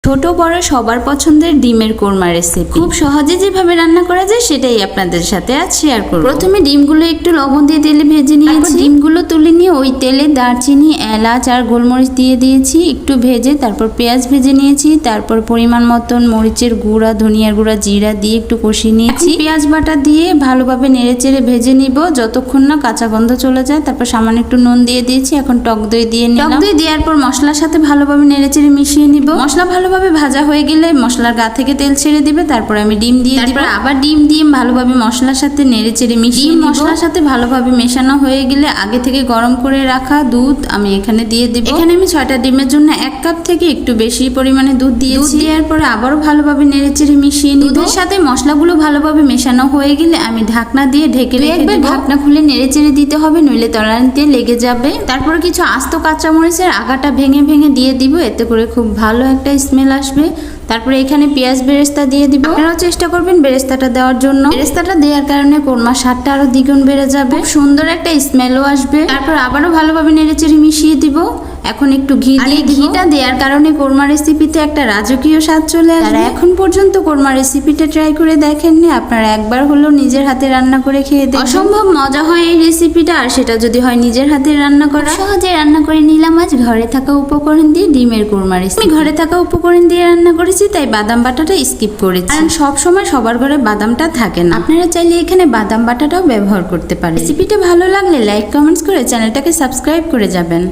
ছোট বড় সবার পছন্দের ডিমের কোরমা রেসিপি খুব সহজে যেভাবে রান্না করা যায় সেটাই আপনাদের সাথে আজ শেয়ার করব। প্রথমে ডিমগুলো একটু লবণ দিয়ে তেলে ভেজে নিয়েছি। ডিমগুলো তুলে নিয়ে ওই তেলে দারচিনি, এলাচ আর গোলমরিচ দিয়ে দিয়েছি একটু ভেজে। তারপর পেঁয়াজ ভেজে নিয়েছি। তারপর পরিমাণ মতন মরিচের গুঁড়া, ধনিয়ার গুঁড়া, জিরা দিয়ে একটু কষিয়ে নিয়েছি। পেঁয়াজ বাটা দিয়ে ভালোভাবে নেড়েচেড়ে ভেজে নিব যতক্ষণ না কাঁচা গন্ধ চলে যায়। তারপর সামান্য একটু নুন দিয়ে দিয়েছি। এখন টক দই দিয়ে নিলাম। টক দই দেওয়ার পর মশলার সাথে ভালোভাবে নেড়েচেড়ে মিশিয়ে নিব। মশলা ভালোভাবে ভাজা হয়ে গেলে মশলার গা থেকে তেল ছেড়ে দিবে। তারপর আমি ডিম দিয়ে দিব। আবার ডিম দিয়ে ভালোভাবে মশলার সাথে নেড়েচেড়ে মিশিয়ে নিব। মশলার সাথে ভালোভাবে মেশানো হয়ে গেলে আগে থেকে গরম করে রাখা দুধ আমি এখানে দিয়ে দিব। এখানে আমি 6টা ডিমের জন্য 1 কাপ থেকে একটু বেশি পরিমাণে দুধ দিয়েছি। দেওয়ার পরে আবারও ভালোভাবে নেড়েচেড়ে মিশিয়ে নিব। দুধের সাথে মশলাগুলো ভালোভাবে মেশানো হয়ে গেলে আমি ঢাকনা দিয়ে ঢেকে রেখে দেব। ঢাকনা খুলে নেড়েচেড়ে দিতে হবে, নইলে তলানিতে লেগে যাবে। তারপর কিছু আস্ত কাঁচামরিচের আগাটা ভেঙে ভেঙে দিয়ে দিব, এতে করে খুব ভালো একটা স্মেল আসবে। তারপরে এখানে পেঁয়াজ বেরেস্তা দিয়ে দিব। আপনারাও চেষ্টা করবেন বেরেস্তাটা দেওয়ার জন্য। বেরেস্তাটা দেওয়ার কারণে কোরমার স্বাদটা আরো দ্বিগুণ বেড়ে যাবে, সুন্দর একটা স্মেলও আসবে। তারপর আবারও ভালোভাবে নেড়েচেড়ে মিশিয়ে দিব। এখন একটু ঘি দিয়ে দিব। ঘিটা দেওয়ার কারণে কোরমা রেসিপিতে একটা রাজকীয় স্বাদ চলে আসবে। যারা এখন পর্যন্ত কোরমা রেসিপিটা ট্রাই করে দেখেননি, আপনারা একবার হলেও নিজের হাতে রান্না করে খেয়ে দেখবেন। অসম্ভব মজা হয় এই রেসিপিটা, আর সেটা যদি হয় নিজের হাতে রান্না করা। সহজে রান্না করে নিলাম আজ ঘরে থাকা উপকরণ দিয়ে ডিমের কোরমা রেসিপি। আমি ঘরে থাকা উপকরণ দিয়ে রান্না করেছি, তাই বাদাম বাটাটা স্কিপ করেছি, কারণ সব সময় সবার ঘরে বাদামটা থাকে না। আপনারা চাইলে এখানে বাদাম বাটাটাও ব্যবহার করতে পারেন। রেসিপিটা ভালো লাগলে লাইক, কমেন্টস করে চ্যানেলটাকে সাবস্ক্রাইব করে যাবেন।